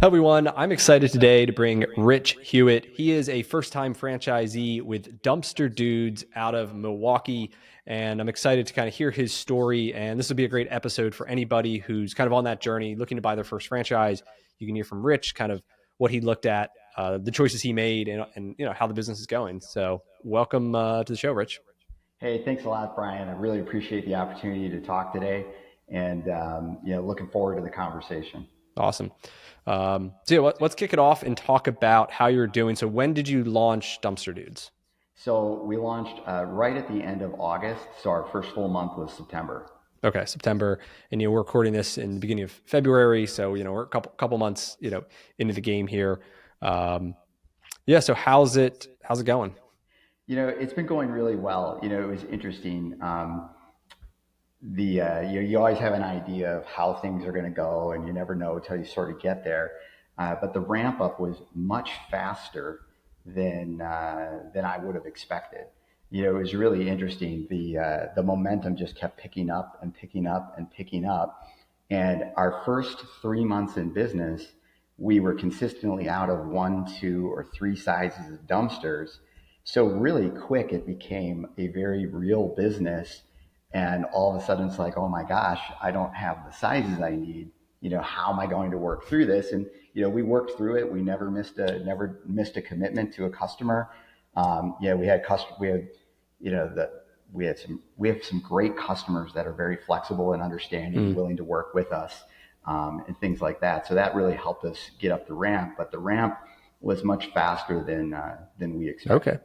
Hello, everyone. I'm excited today to bring Rich Hewitt. He is a first-time franchisee with Dumpster Dudez out of Milwaukee, and I'm excited to kind of hear his story. And this will be a great episode for anybody who's kind of on that journey, looking to buy their first franchise. You can hear from Rich kind of what he looked at, the choices he made, and how the business is going. So, welcome to the show, Rich. Hey, thanks a lot, Brian. I really appreciate the opportunity to talk today, and looking forward to the conversation. Awesome. Let's kick it off and talk about how you're doing. So, when did you launch Dumpster Dudez? So we launched right at the end of August. So our first full month was September. Okay, September, and we're recording this in the beginning of February, so we're a couple months into the game here. So how's it going? It's been going really well. It was interesting. You always have an idea of how things are going to go, and you never know until you sort of get there. But the ramp up was much faster than I would have expected. It was really interesting. The momentum just kept picking up and picking up and picking up. And our first 3 months in business, we were consistently out of 1, 2, or 3 sizes of dumpsters. So really quick, it became a very real business. And all of a sudden it's like, oh my gosh, I don't have the sizes I need. How am I going to work through this? And, we worked through it. We never missed a commitment to a customer. We had we have some great customers that are very flexible and understanding, willing to work with us, and things like that. So that really helped us get up the ramp, but the ramp was much faster than we expected. Okay.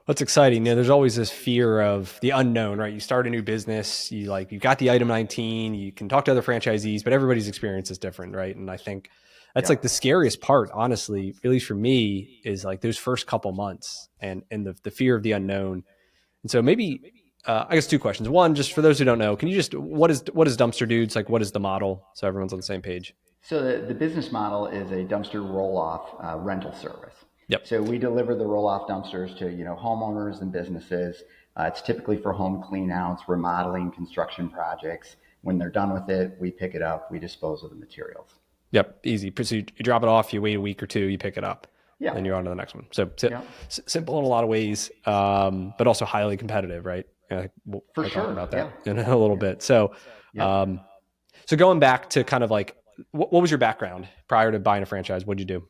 That's exciting. There's always this fear of the unknown, right? You start a new business, you got the item 19, you can talk to other franchisees, but everybody's experience is different, right? And I think that's like the scariest part, honestly, at least for me, is like those first couple months and the fear of the unknown. And so maybe I guess 2 questions. One, just for those who don't know, can you just what is Dumpster Dudez? Like, what is the model, so everyone's on the same page? So the business model is a dumpster roll-off rental service. Yep. So we deliver the roll-off dumpsters to homeowners and businesses. It's typically for home cleanouts, remodeling, construction projects. When they're done with it, we pick it up, we dispose of the materials. Yep, easy. So you drop it off, you wait a week or 2, you pick it up, Yeah. then you're on to the next one. So simple in a lot of ways, but also highly competitive, right? We'll For sure. talk about that in a little bit. So, so going back to kind of like, what was your background prior to buying a franchise? What'd you do?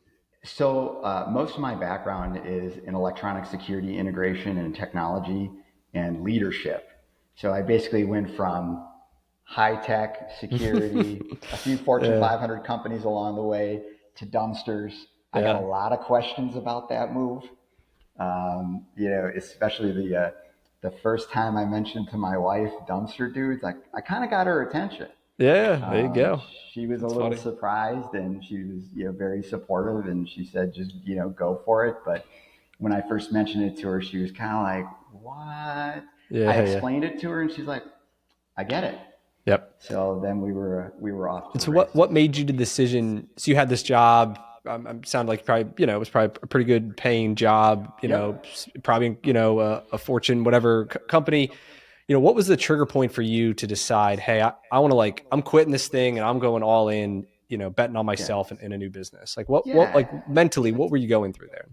So most of my background is in electronic security integration and technology and leadership. So I basically went from high-tech security, a few Fortune 500 companies along the way, to dumpsters. I got a lot of questions about that move. Especially the first time I mentioned to my wife Dumpster Dudez, I kind of got her attention. Yeah, there you go. She was a little surprised, and she was very supportive, and she said, just go for it. But when I first mentioned it to her, she was kind of like, what? I explained it to her, and she's like, I get it. Yep. So then we were off. And so what made you the decision? So you had this job. Sounded like probably it was probably a pretty good paying job. Probably a Fortune whatever company. What was the trigger point for you to decide, hey, I want to I'm quitting this thing and I'm going all in, betting on myself in a new business? Like what mentally, what were you going through there?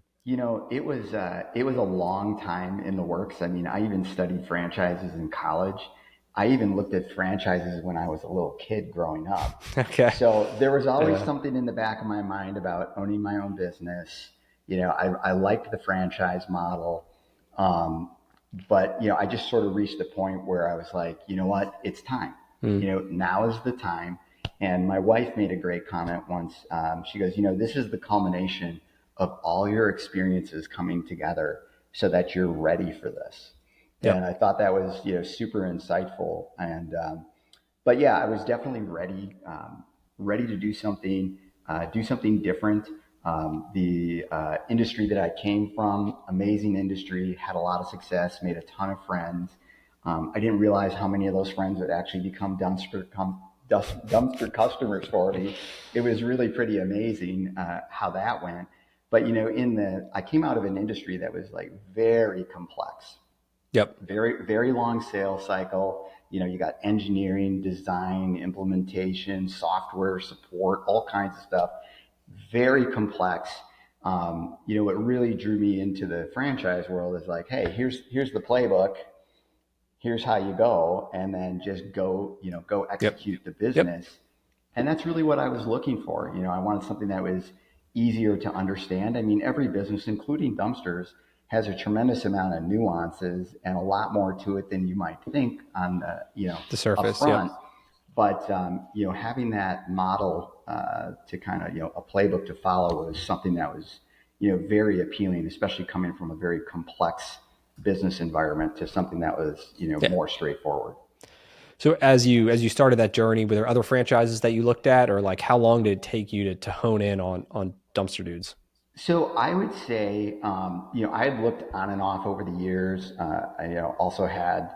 It was a long time in the works. I mean, I even studied franchises in college. I even looked at franchises when I was a little kid growing up. Okay. So there was always something in the back of my mind about owning my own business. I liked the franchise model. But, I just sort of reached a point where I was like, you know what, it's time. Now is the time. And my wife made a great comment once. She goes, this is the culmination of all your experiences coming together so that you're ready for this. Yep. And I thought that was, super insightful. And, I was definitely ready to do something different. The industry that I came from, amazing industry, had a lot of success, made a ton of friends. I didn't realize how many of those friends would actually become dumpster customers for me. It was really pretty amazing how that went. But I came out of an industry that was very complex. Yep. Very, very long sales cycle. You got engineering, design, implementation, software support, all kinds of stuff. very complex. What really drew me into the franchise world is like, hey, here's the playbook, here's how you go, and then just go Yep. execute the Yep. business. And that's really what I was looking for. I wanted something that was easier to understand. I mean, every business, including dumpsters, has a tremendous amount of nuances and a lot more to it than you might think on the, The up surface. Yep. front. But having that model to kind of a playbook to follow was something that was very appealing, especially coming from a very complex business environment to something that was Yeah. more straightforward. So as you started that journey, were there other franchises that you looked at, or like how long did it take you to hone in on Dumpster Dudes? So I would say, I had looked on and off over the years. I, also had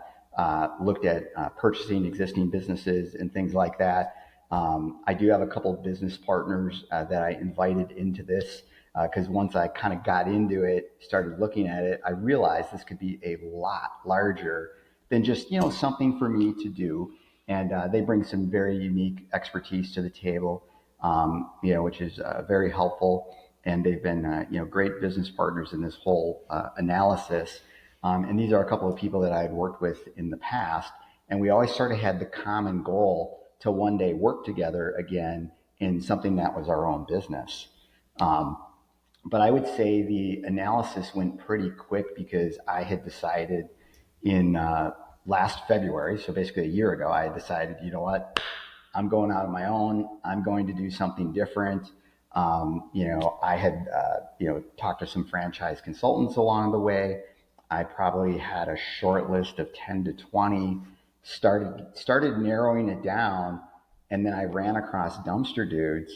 looked at purchasing existing businesses and things like that. I do have a couple of business partners that I invited into this because once I kind of got into it, started looking at it, I realized this could be a lot larger than just something for me to do. And they bring some very unique expertise to the table, which is very helpful, and they've been great business partners in this whole analysis. And these are a couple of people that I had worked with in the past, and we always sort of had the common goal to one day work together again in something that was our own business. Um, but I would say the analysis went pretty quick because I had decided in last February, so basically a year ago, I had decided, you know what, I'm going out on my own. I'm going to do something different. I had, talked to some franchise consultants along the way. I probably had a short list of 10 to 20, started narrowing it down. And then I ran across Dumpster Dudes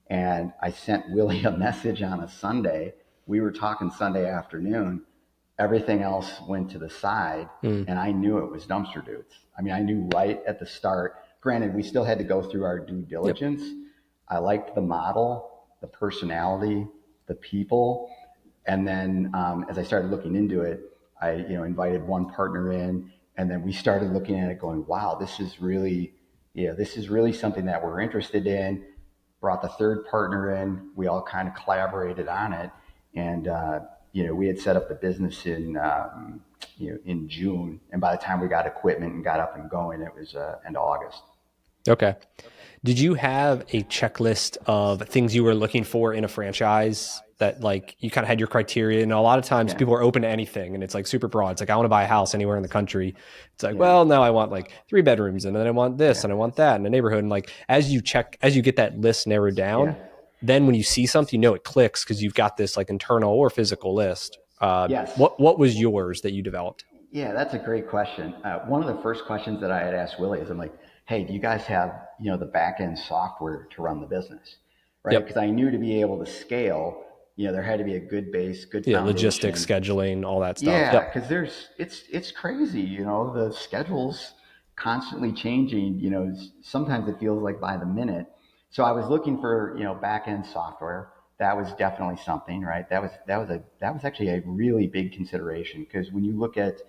and I sent Willie a message on a Sunday. We were talking Sunday afternoon. Everything else went to the side, Mm. and I knew it was Dumpster Dudes. I mean, I knew right at the start. Granted, we still had to go through our due Yep. diligence. I liked the model, the personality, the people, and then as I started looking into it, I invited one partner in, and then we started looking at it, going, "Wow, this is really something that we're interested in." Brought the third partner in. We all kind of collaborated on it, and we had set up the business in June, and by the time we got equipment and got up and going, it was end of August. Okay. Did you have a checklist of things you were looking for in a franchise that like you kind of had your criteria? And a lot of times Yeah, people are open to anything and it's like super broad. It's like, I want to buy a house anywhere in the country. It's like, yeah, well, no, I want like 3 bedrooms and then I want this yeah, and I want that in a neighborhood. And like, as you get that list narrowed yeah. down, then when you see something, it clicks because you've got this like internal or physical list. Yes. What was yours that you developed? Yeah, that's a great question. One of the first questions that I had asked Willie is, I'm like, "Hey, do you guys have the back end software to run the business?" Right? Yep. Because I knew to be able to scale, there had to be a good base, good Yeah. Logistics, foundation. scheduling, all that stuff. Yeah, Yep. because it's crazy, the schedule's constantly changing. Sometimes it feels like by the minute. So I was looking for back end software. That was definitely something, right? That was actually a really big consideration because when you look at,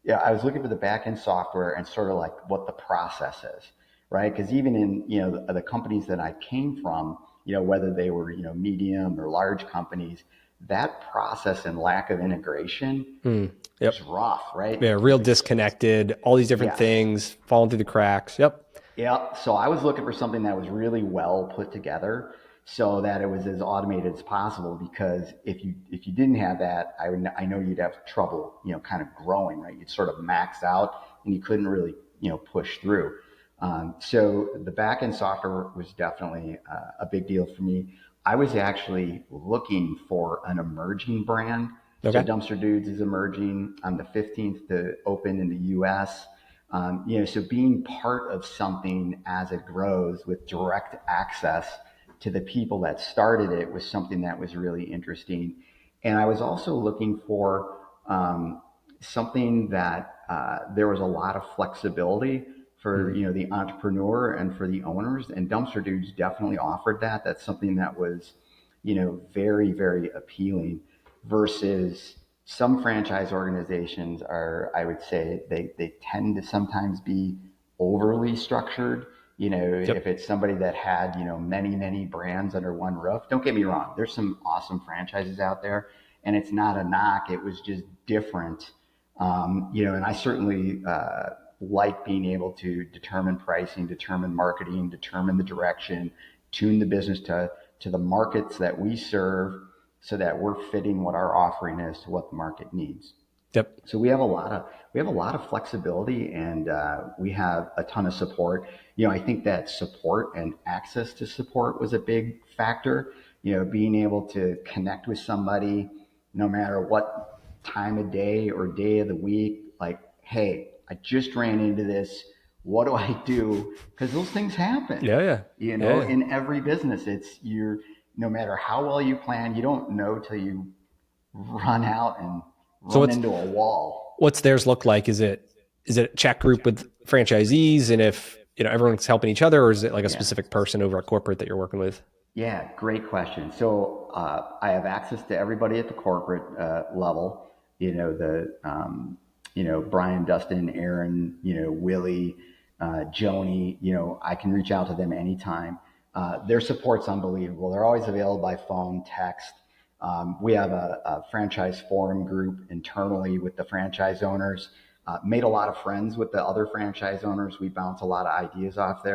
yeah, I was looking for the back end software and sort of like what the process is, right? Because even in the companies that I came from, whether they were medium or large companies, that process and lack of integration Mm, was yep. rough, right? Yeah, real disconnected, all these different Yes. things falling through the cracks. Yep. Yeah. So I was looking for something that was really well put together so that it was as automated as possible. Because if you didn't have that, I know you'd have trouble, kind of growing, right? You'd sort of max out and you couldn't really, push through. So the back end software was definitely a big deal for me. I was actually looking for an emerging brand. So Okay. Dumpster Dudes is emerging on the 15th to open in the US. So being part of something as it grows with direct access to the people that started it was something that was really interesting. And I was also looking for something that there was a lot of flexibility for Mm. the entrepreneur and for the owners. And Dumpster Dudes definitely offered that. That's something that was very, very appealing versus some franchise organizations are, I would say, they tend to sometimes be overly structured Yep. if it's somebody that had, many brands under one roof. Don't get me wrong. There's some awesome franchises out there, and it's not a knock. It was just different. And I certainly like being able to determine pricing, determine marketing, determine the direction, tune the business to the markets that we serve so that we're fitting what our offering is to what the market needs. Yep. So we have a lot of flexibility, and we have a ton of support. I think that support and access to support was a big factor. Being able to connect with somebody, no matter what time of day or day of the week, like, hey, I just ran into this. What do I do? Because those things happen. Yeah. Yeah. Yeah. In every business, no matter how well you plan, you don't know till you run out and So run into a wall. what's theirs look like? Is it a chat group with franchisees, and if everyone's helping each other, or is it like a Yeah. specific person over at corporate that you're working with? Yeah, great question. So I have access to everybody at the corporate level. Brian, Dustin, Aaron, Willie, Joni. I can reach out to them anytime. Their support's unbelievable. They're always available by phone, text. We have a franchise forum group internally with the franchise owners. Made a lot of friends with the other franchise owners. We bounce a lot of ideas off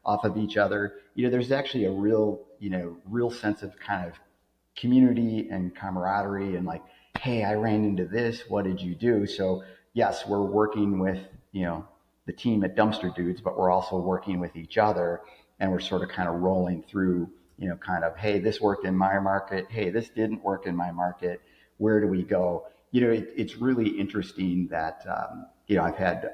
of each other. There's actually a real sense of kind of community and camaraderie, and like, hey, I ran into this. What did you do? So yes, we're working with, the team at Dumpster Dudes, but we're also working with each other, and we're sort of kind of rolling through, kind of, hey, this worked in my market. Hey, this didn't work in my market. Where do we go? It's really interesting that, I've had,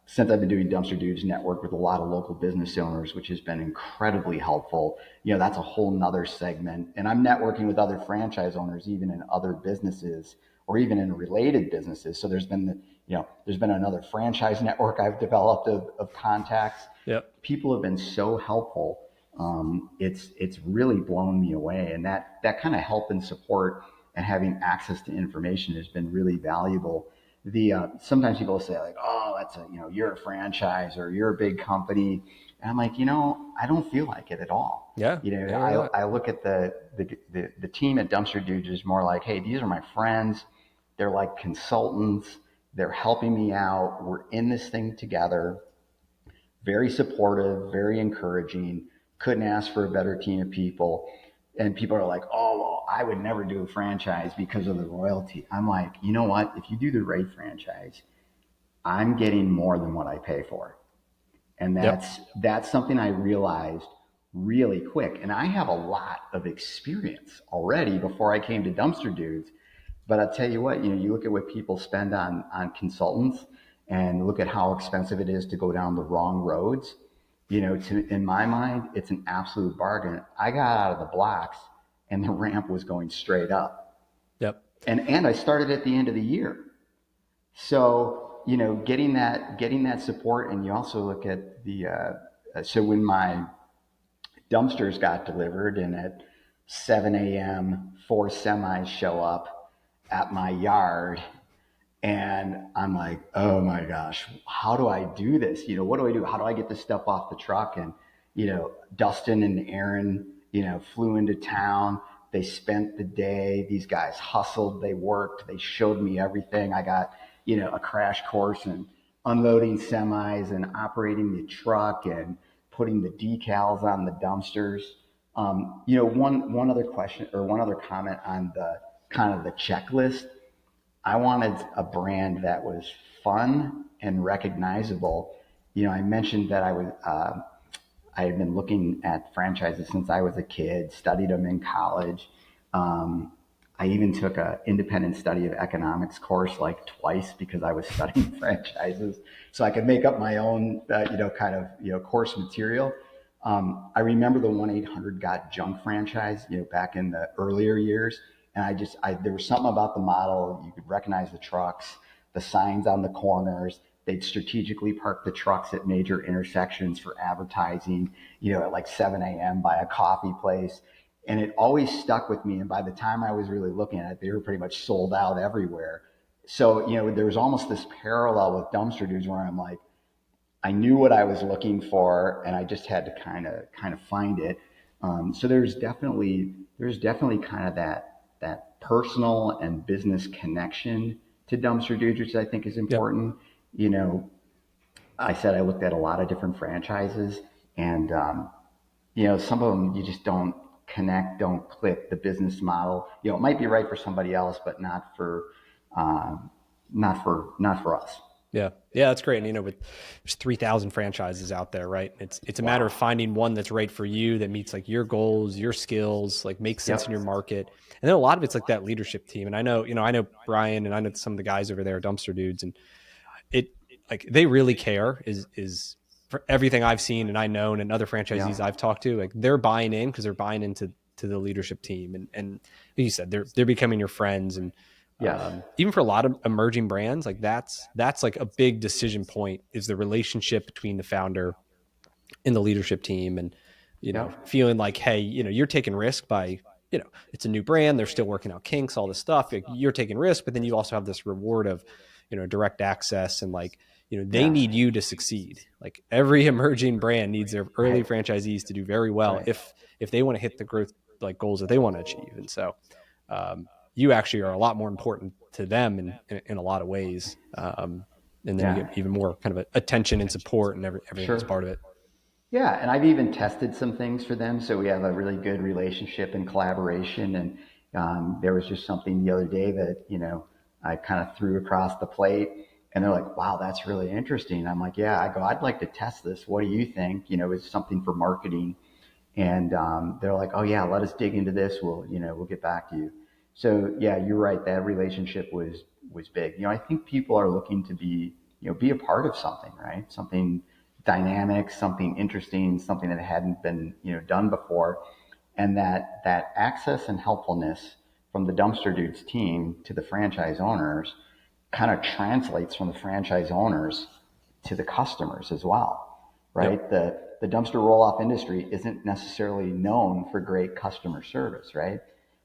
since I've been doing Dumpster Dudes, network with a lot of local business owners, which has been incredibly helpful. That's a whole nother segment. And I'm networking with other franchise owners, even in other businesses or even in related businesses. So there's been another franchise network I've developed of contacts. Yep. People have been so helpful. It's really blown me away. And that kind of help and support and having access to information has been really valuable. Sometimes people say like, oh, you're a franchise or you're a big company. And I'm like, I don't feel like it at all. Yeah. I look at the team at Dumpster Dudes as more like, hey, these are my friends. They're like consultants. They're helping me out. We're in this thing together. Very supportive, very encouraging. Couldn't ask for a better team of people. And people are like, oh, well, I would never do a franchise because of the royalty. I'm like, you know what? If you do the right franchise, I'm getting more than what I pay for. And that's something I realized really quick. And I have a lot of experience already before I came to Dumpster Dudes. But I'll tell you what, you look at what people spend on consultants and look at how expensive it is to go down the wrong roads. In my mind, it's an absolute bargain. I got out of the blocks and the ramp was going straight up. Yep. And I started at the end of the year. So, getting that support. And you also look at so when my dumpsters got delivered and at 7 a.m., 4 semis show up at my yard, and I'm like, oh my gosh, how do I do this? What do I do? How do I get this stuff off the truck? And, Dustin and Aaron, flew into town. They spent the day. These guys hustled. They worked. They showed me everything. I got, a crash course in unloading semis and operating the truck and putting the decals on the dumpsters. One other question or one other comment on the kind of the checklist. I wanted a brand that was fun and recognizable. I mentioned that I had been looking at franchises since I was a kid, studied them in college. I even took an independent study of economics course like twice because I was studying franchises, so I could make up my own, course material. I remember the 1-800-GOT-JUNK franchise, back in the earlier years. And there was something about the model. You could recognize the trucks, the signs on the corners. They'd strategically park the trucks at major intersections for advertising, at like 7 a.m. by a coffee place. And it always stuck with me. And by the time I was really looking at it, they were pretty much sold out everywhere. So, there was almost this parallel with Dumpster Dudes where I'm like, I knew what I was looking for, and I just had to kind of find it. So there's definitely kind of that personal and business connection to Dumpster Dudes, which I think is Yep. important. You know, I said I looked at a lot of different franchises, and some of them you just don't connect, don't click the business model. It might be right for somebody else, but um, not for us. Yeah. Yeah, that's great. And with there's 3,000 franchises out there, right? It's a matter of Wow. finding one that's right for you, that meets like your goals, your skills, like makes sense in your Yep. market. And then a lot of it's like that leadership team. And I know Brian, and I know some of the guys over there are Dumpster Dudes, and it like they really care is for everything I've seen and I known, and other franchisees Yeah. I've talked to, like they're buying in because they're buying into the leadership team. And like you said, they're becoming your friends. And Yes. even for a lot of emerging brands, like that's like a big decision point, is the relationship between the founder and the leadership team. And Yep. feeling like, hey, you're taking risk by, it's a new brand, they're still working out kinks, all this stuff, like, you're taking risk, but then you also have this reward of direct access. And like, they Yeah. need you to succeed. Like every emerging brand needs their early Right. franchisees to do very well, Right. if they want to hit the growth like goals that they want to achieve. And so you actually are a lot more important to them in a lot of ways. And then you Yeah. get even more kind of attention and support and everything that's Sure. part of it. Yeah, and I've even tested some things for them, so we have a really good relationship and collaboration. And there was just something the other day that I kind of threw across the plate, and they're like, "Wow, that's really interesting." I'm like, "Yeah." I go, "I'd like to test this. What do you think?" It's something for marketing, and they're like, "Oh yeah, let us dig into this. We'll get back to you." So yeah, you're right. That relationship was big. I think people are looking to be a part of something, right? Something dynamic, something interesting, something that hadn't been done before, and that access and helpfulness from the Dumpster Dudes team to the franchise owners kind of translates from the franchise owners to the customers as well, Yep. right? The dumpster roll off industry isn't necessarily known for great customer service, right?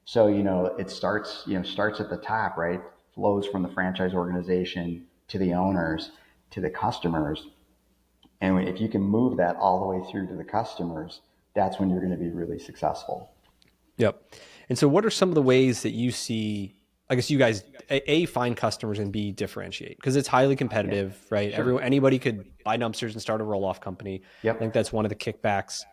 So it starts at the top, right? Flows from the franchise organization to the owners to the customers, and if you can move that all the way through to the customers, that's when you're going to be really successful. Yep. And so, what are some of the ways that you see? I guess you guys a find customers and b differentiate, because it's highly Yeah. competitive, right? Sure. Anybody could buy dumpsters and start a roll off company. I think Yep. that's one of the kickbacks.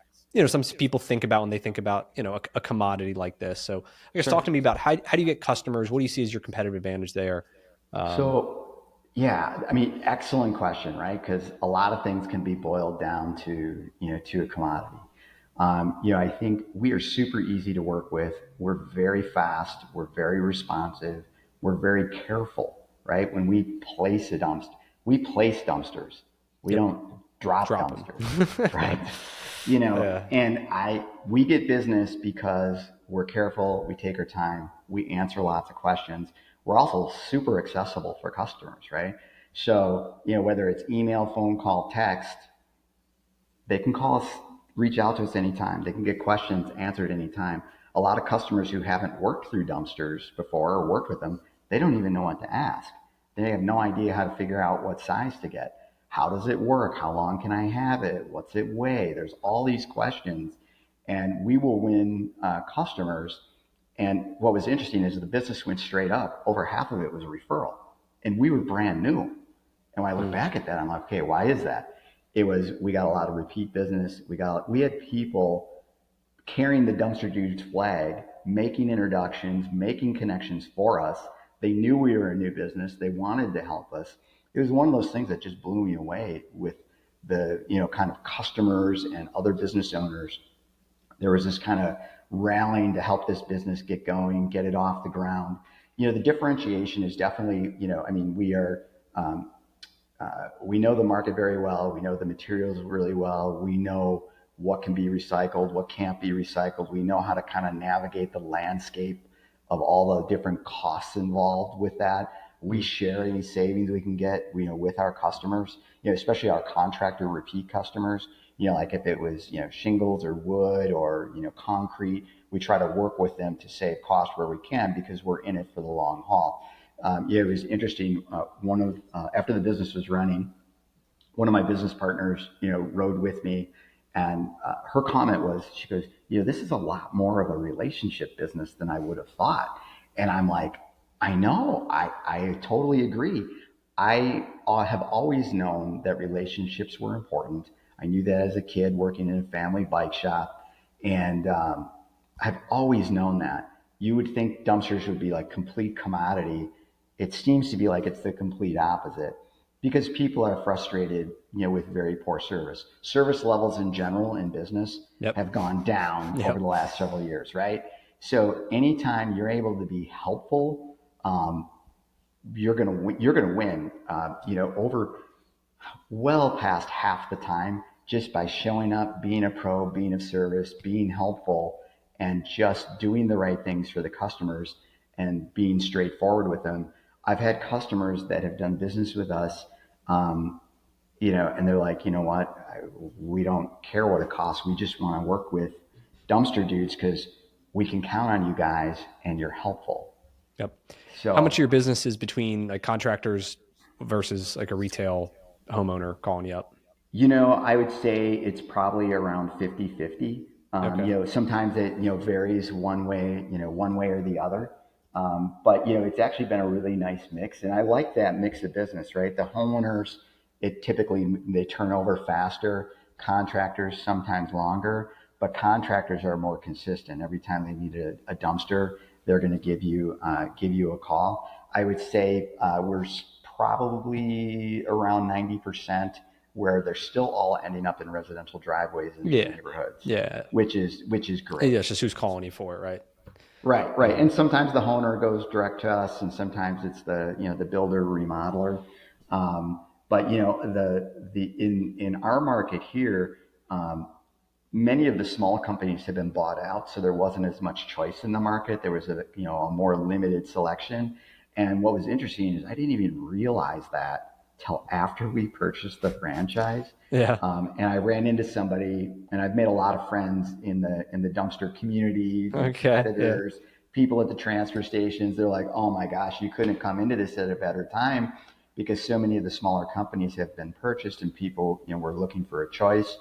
Some people think about when they think about a commodity like this. So I guess Sure. talk to me about how do you get customers? What do you see as your competitive advantage there? Um, So, yeah, I mean, excellent question, right? Because a lot of things can be boiled down to a commodity. I think we are super easy to work with. We're very fast. We're very responsive. We're very careful, right? When we place a dumpster, we place dumpsters. We yep. don't drop Drop them. dumpsters, right? Yeah. And we get business because we're careful. We take our time. We answer lots of questions. We're also super accessible for customers, right? So, whether it's email, phone call, text, they can call us, reach out to us anytime. They can get questions answered anytime. A lot of customers who haven't worked through dumpsters before or worked with them, they don't even know what to ask. They have no idea how to figure out what size to get. How does it work? How long can I have it? What's it weigh? There's all these questions, and we will win customers. And what was interesting is the business went straight up. Over half of it was a referral, and we were brand new. And when I look Mm, back at that, I'm like, okay, why is that? We got a lot of repeat business. We had people carrying the Dumpster Dudes flag, making introductions, making connections for us. They knew we were a new business. They wanted to help us. It was one of those things that just blew me away with the kind of customers and other business owners. There was this kind of rallying to help this business get going, get it off the ground. The differentiation is definitely, I mean, um, we know the market very well. We know the materials really well. We know what can be recycled, what can't be recycled. We know how to kind of navigate the landscape of all the different costs involved with that. We mm, share any savings we can get, with our customers, especially our contractor repeat customers. Like if it was, shingles or wood or, concrete, we try to work with them to save cost where we can because we're in it for the long haul. Yeah, it was interesting. One of After the business was running, one of my business partners, rode with me, and her comment was, she goes, this is a lot more of a relationship business than I would have thought. And I'm like, I know, I totally agree. I have always known that relationships were important. I knew that as a kid working in a family bike shop. And I've always known that. You would think dumpsters would be like complete commodity. It seems to be like it's the complete opposite because people are frustrated, with very poor service. Service levels in general in business Yep. have gone down over Yep. the last several years, right? So anytime you're able to be helpful, you're gonna win. Over well past half the time just by showing up, being a pro, being of service, being helpful, and just doing the right things for the customers and being straightforward with them. I've had customers that have done business with us, um, and they're like, what? We don't care what it costs. We just want to work with Dumpster Dudes because we can count on you guys and you're helpful. Yep. How much of So your business is between like contractors versus like a retail homeowner calling you up? I would say it's probably around 50-50. Okay. Sometimes it, varies one way or the other. But, it's actually been a really nice mix. And I like that mix of business, right? The homeowners, they turn over faster. Contractors, sometimes longer, but contractors are more consistent. Every time they need a dumpster, they're going to give you a call. I would say we're probably around 90% where they're still all ending up in residential driveways in these Yeah. neighborhoods, Yeah. which is Yeah. great. It's just who's calling you for it, right? Right, right. And sometimes the homeowner goes direct to us, and sometimes it's the builder remodeler. But the in our market here, many of the small companies have been bought out, so there wasn't as much choice in the market. There was a more limited selection. And what was interesting is I didn't even realize that till after we purchased the franchise. Yeah. And I ran into somebody, and I've made a lot of friends in the dumpster community, Okay. Yeah. competitors, people at the transfer stations. They're like, "Oh my gosh, you couldn't have come into this at a better time," because so many of the smaller companies have been purchased, and people, were looking for a choice.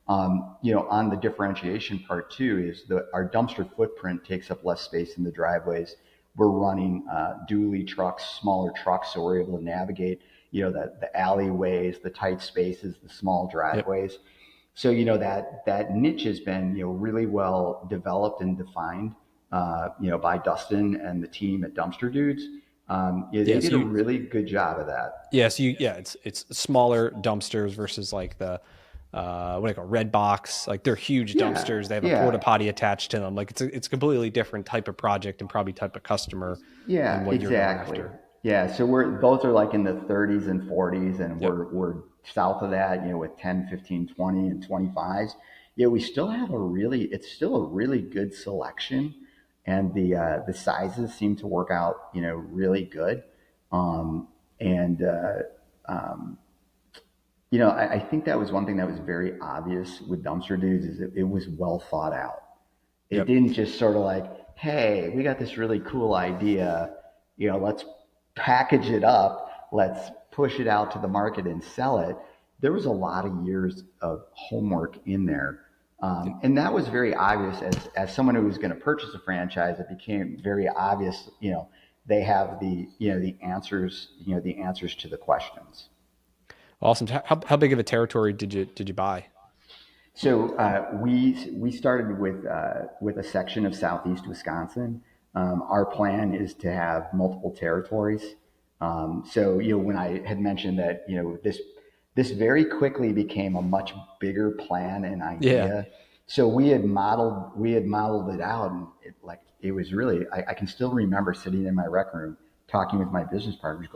On the differentiation part too, is our dumpster footprint takes up less space in the driveways. We're running dually trucks, smaller trucks, so we're able to navigate, the alleyways, the tight spaces, the small Yep. driveways. So that niche has been, really well developed and defined, by Dustin and the team at Dumpster Dudes. They Yeah. did a really good job of that. It's smaller dumpsters versus like the what do you call red box? Like they're huge Yeah, dumpsters. They have a porta yeah. potty attached to them. Like it's a completely different type of project and probably type of customer than Yeah, what you're going exactly. after. Yeah, so both are like in the 30s and 40s, and Yep. we're south of that, with 10, 15, 20, and 25s. Yeah, we still have it's still a really good selection, and the sizes seem to work out, really good. And I think that was one thing that was very obvious with Dumpster Dudes is it was well thought out. It Yep. didn't just sort of like, hey, we got this really cool idea, let's package it up, let's push it out to the market and sell it. There was a lot of years of homework in there. And that was very obvious as someone who was going to purchase a franchise. It became very obvious, they have the answers, the answers to the questions. Awesome. How big of a territory did you buy? So we started with a section of southeast Wisconsin. Our plan is to have multiple territories. So when I had mentioned that this very quickly became a much bigger plan and Yeah. idea. So we had modeled it out, and it was really I can still remember sitting in my rec room talking with my business partners,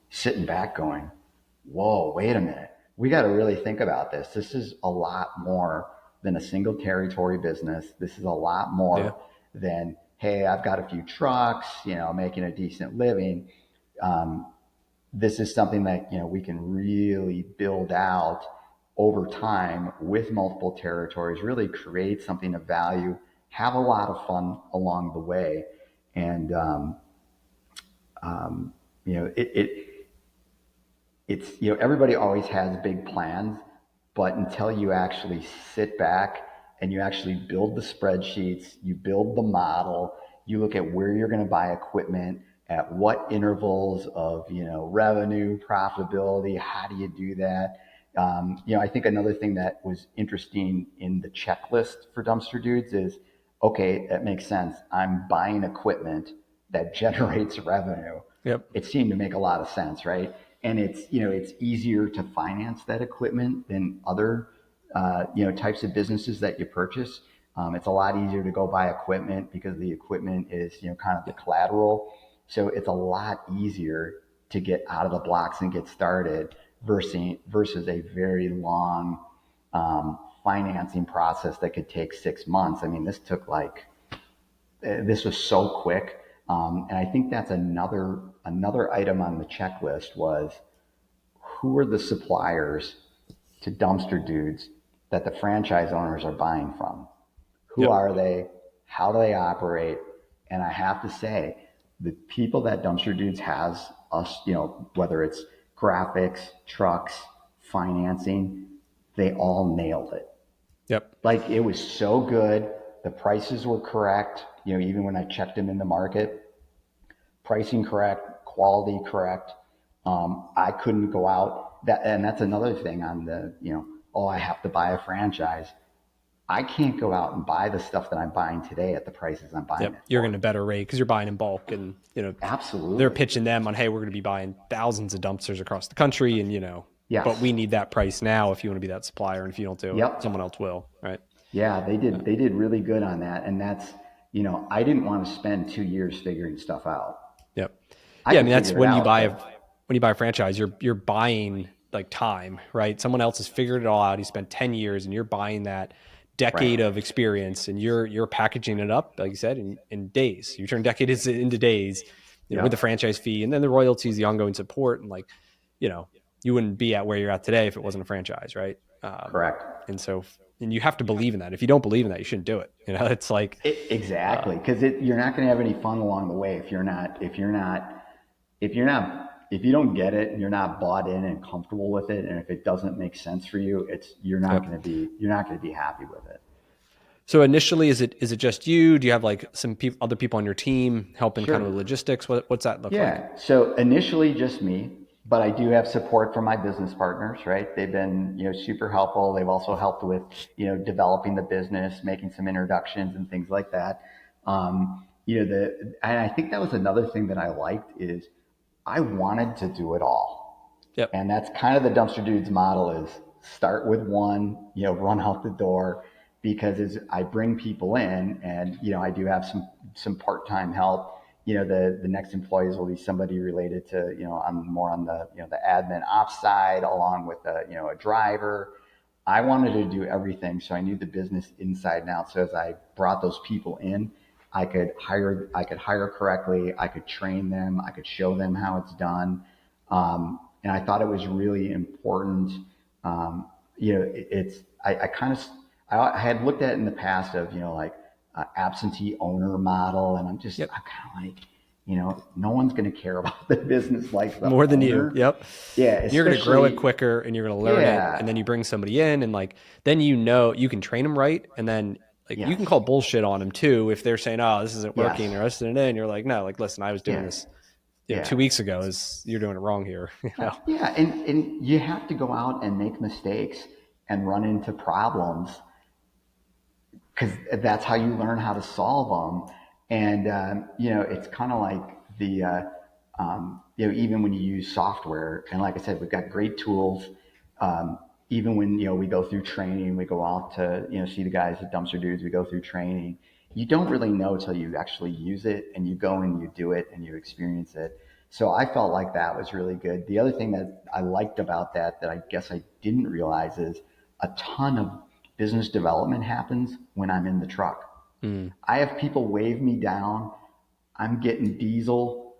sitting back, going, whoa, wait a minute. We got to really think about this. This is a lot more than a single territory business. This is a lot Yeah. more than, hey, I've got a few trucks, making a decent living. This is something that, we can really build out over time with multiple territories, really create something of value, have a lot of fun along the way. And, it it's, everybody always has big plans, but until you actually sit back and you actually build the spreadsheets, you build the model, you look at where you're going to buy equipment, at what intervals of, revenue, profitability, how do you do that? I think another thing that was interesting in the checklist for Dumpster Dudes is, okay, that makes sense. I'm buying equipment that generates revenue. Yep. It seemed to make a lot of sense, right? And it's easier to finance that equipment than other types of businesses that you purchase. It's a lot easier to go buy equipment because the equipment is kind of the collateral. So it's a lot easier to get out of the blocks and get started versus a very long financing process that could take 6 months. I mean, this was so quick. And I think that's another item on the checklist was, who are the suppliers to Dumpster Dudes that the franchise owners are buying from? Who Yep. are they? How do they operate? And I have to say, the people that Dumpster Dudes has us, whether it's graphics, trucks, financing, they all nailed it. Yep. Like, it was so good. The prices were correct. Even when I checked them in the market, pricing correct, quality correct. I couldn't go out and that's another thing on the, I have to buy a franchise. I can't go out and buy the stuff that I'm buying today at the prices I'm buying it for. You're getting a better rate because you're buying in bulk, and Absolutely. they're pitching them on, hey, we're going to be buying thousands of dumpsters across the country, and Yes. but we need that price now if you want to be that supplier, and if you don't do it, someone else will, right? Yeah, they did really good on that, and that's, I didn't want to spend 2 years figuring stuff out. Yep. I I mean, that's when you buy a franchise, you're buying like time, right? Someone else has figured it all out. He spent 10 years, and you're buying that decade of experience, and you're packaging it up, like you said, in days. You turn decades into days, with the franchise fee, and then the royalties, the ongoing support, and like, you wouldn't be at where you're at today if it wasn't a franchise, right? Correct. And you have to believe in that. If you don't believe in that, you shouldn't do it. It's like exactly, because you're not going to have any fun along the way if you don't get it and you're not bought in and comfortable with it, and if it doesn't make sense for you, you're not going to be happy with it. So initially, is it just you? Do you have like some other people on your team helping kind of with logistics? What's that look like? Yeah. So initially just me, but I do have support from my business partners, right? They've been, super helpful. They've also helped with, developing the business, making some introductions and things like that. And I think that was another thing that I liked is I wanted to do it all. Yep. And that's kind of the Dumpster Dudes model is start with one, run out the door, because as I bring people in and, I do have some part-time help. The next employees will be somebody related to, I'm more on the, the admin ops side, along with a driver. I wanted to do everything. So I knew the business inside and out. So as I brought those people in, I could hire correctly. I could train them. I could show them how it's done. And I thought it was really important. I had looked at it in the past of, absentee owner model. And I'm kind of like, no one's going to care about the business like the more than owner. you. Yep. Yeah. You're going to grow it quicker, and you're going to learn it. And then you bring somebody in, and like, then, you can train them right. And then you can call bullshit on them too. If they're saying, oh, this isn't working, or this isn't it. And you're like, no, like, listen, I was doing this 2 weeks ago. You're doing it wrong here. Yeah. And you have to go out and make mistakes and run into problems, because that's how you learn how to solve them. And, it's kind of like even when you use software, and like I said, we've got great tools. Even when, we go through training, we go out to, see the guys at Dumpster Dudes, we go through training. You don't really know till you actually use it, and you go and you do it and you experience it. So I felt like that was really good. The other thing that I liked about that I guess I didn't realize is a ton of business development happens when I'm in the truck. I have people wave me down. I'm getting diesel.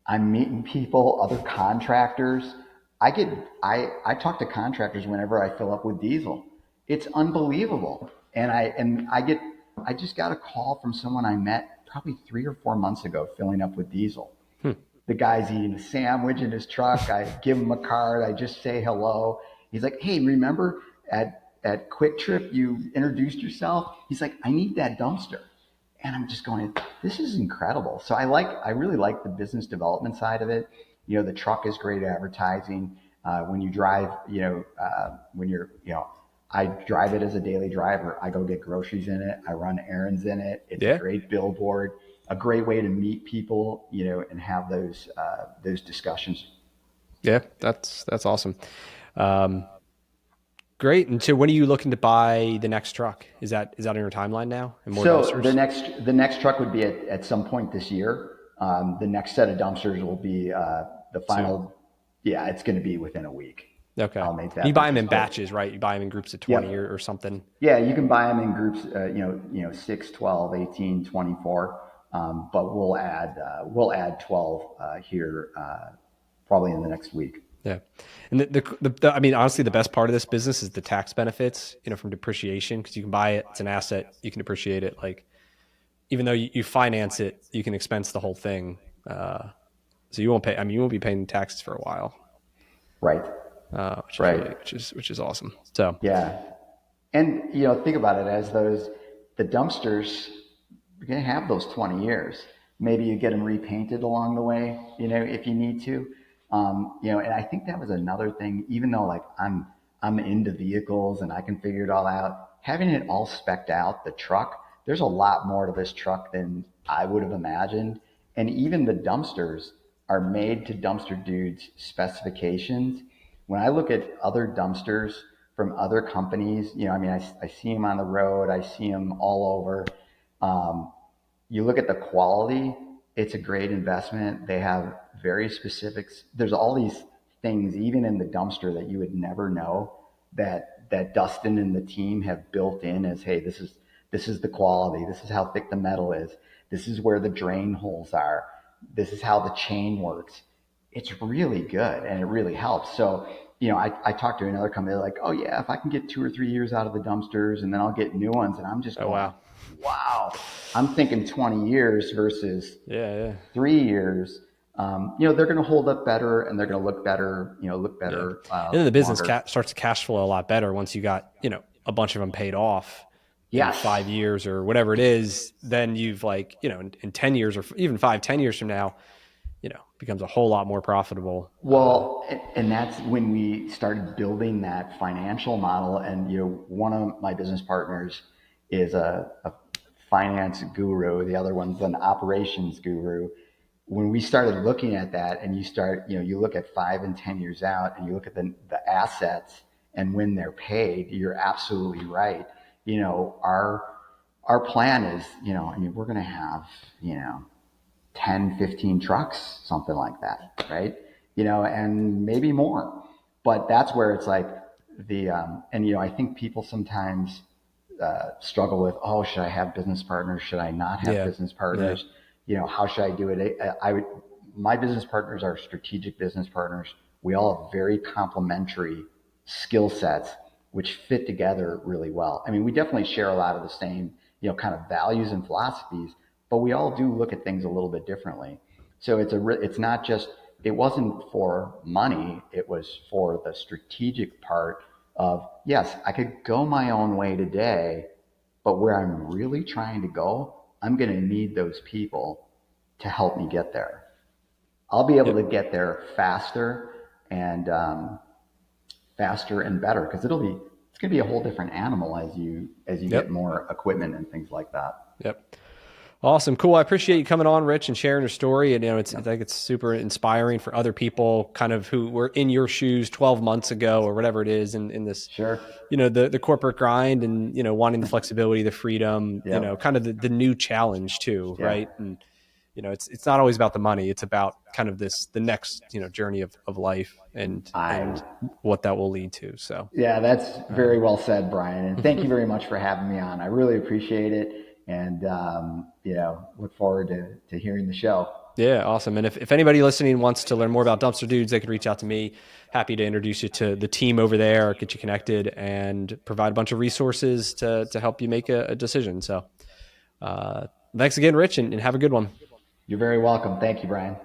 I'm meeting people, other contractors. I talk to contractors whenever I fill up with diesel. It's unbelievable. And I just got a call from someone I met probably 3 or 4 months ago filling up with diesel. The guy's eating a sandwich in his truck. I give him a card. I just say hello. He's like, hey, remember at Quick Trip you introduced yourself? He's like, I need that dumpster. And I'm just going, this is incredible. So I really like the business development side of it. The truck is great advertising. When you drive, when you're, I drive it as a daily driver. I go get groceries in it. I run errands in it. It's a Yeah. great billboard, a great way to meet people, and have those discussions. Yeah. That's awesome. Um, Great. And so when are you looking to buy the next truck? Is that on your timeline now and more So dumpsters? the next truck would be at some point this year. The next set of dumpsters will be the Soon. final. Yeah, it's going to be within a week. Okay. I'll make And you that buy them purchase. in But batches, right? You buy them in groups of 20 yep, or something. yeah, you can buy them in groups. 6, 12, 18, 24. But we'll add 12 here probably in the next week. Yeah. And I mean, honestly, the best part of this business is the tax benefits, from depreciation, because you can buy it. It's an asset. You can depreciate it. Like, even though you finance it, you can expense the whole thing. So you won't pay, I mean, you won't be paying taxes for a while, Right. which is Right. really, which is awesome. So Yeah. And think about it as the dumpsters, you're going to have those 20 years. Maybe you get them repainted along the way, if you need to. And I think that was another thing, even though like I'm into vehicles and I can figure it all out, having it all specced out, the truck, there's a lot more to this truck than I would have imagined. And even the dumpsters are made to Dumpster Dude's specifications. When I look at other dumpsters from other companies, I mean, I see them on the road, I see them all over. Um, you look at the quality, it's a great investment. They have very specifics. There's all these things, even in the dumpster, that you would never know that Dustin and the team have built in as, hey, this is the quality. This is how thick the metal is. This is where the drain holes are. This is how the chain works. It's really good and it really helps. So, I talked to another company, they're like, oh yeah, if I can get 2 or 3 years out of the dumpsters and then I'll get new ones. And I'm just oh, going, wow. wow, I'm thinking 20 years versus Yeah. Yeah. 3 years. They're going to hold up better and they're going to look better, Yeah. And then the business longer. starts to cash flow a lot better once you got, a bunch of them paid off in Yes. 5 years or whatever it is. Then you've like, in 10 years or even 5, 10 years from now, becomes a whole lot more profitable. Well, and that's when we started building that financial model. And, one of my business partners is a finance guru. The other one's an operations guru. When we started looking at that and you look at 5 and 10 years out and you look at the assets and when they're paid, you're absolutely right. Our plan is, I mean, we're going to have, 10, 15 trucks, something like that, right? And maybe more. But that's where it's like I think people sometimes struggle with, oh, should I have business partners? Should I not have Yeah. business Yeah. partners? How should I do it? My business partners are strategic business partners. We all have very complementary skill sets, which fit together really well. I mean, we definitely share a lot of the same, kind of values and philosophies, but we all do look at things a little bit differently. So it's not just, it wasn't for money. It was for the strategic part of, yes, I could go my own way today, but where I'm really trying to go, I'm going to need those people to help me get there. I'll be able Yep. to get there and faster and better because it's going to be a whole different animal as you get Yep. more equipment and things like that. Yep. Awesome. Cool. I appreciate you coming on, Rich, and sharing your story. And, I Yeah. think it's super inspiring for other people kind of who were in your shoes 12 months ago or whatever it is in this, Sure. the corporate grind and, wanting the flexibility, the freedom, Yep. kind of the new challenge too. Yeah. Right. And, it's not always about the money. It's about kind of the next, journey of life and I what that will lead to. So, Yeah, that's very um, well said, Brian. And thank you very much for having me on. I really appreciate it. And, look forward to hearing the show. yeah, awesome. And if anybody listening wants to learn more about Dumpster Dudes, they could reach out to me. Happy to introduce you to the team over there, get you connected, and provide a bunch of resources to help you make a decision. So thanks again, Rich, and have a good one. You're very welcome. Thank you, Brian.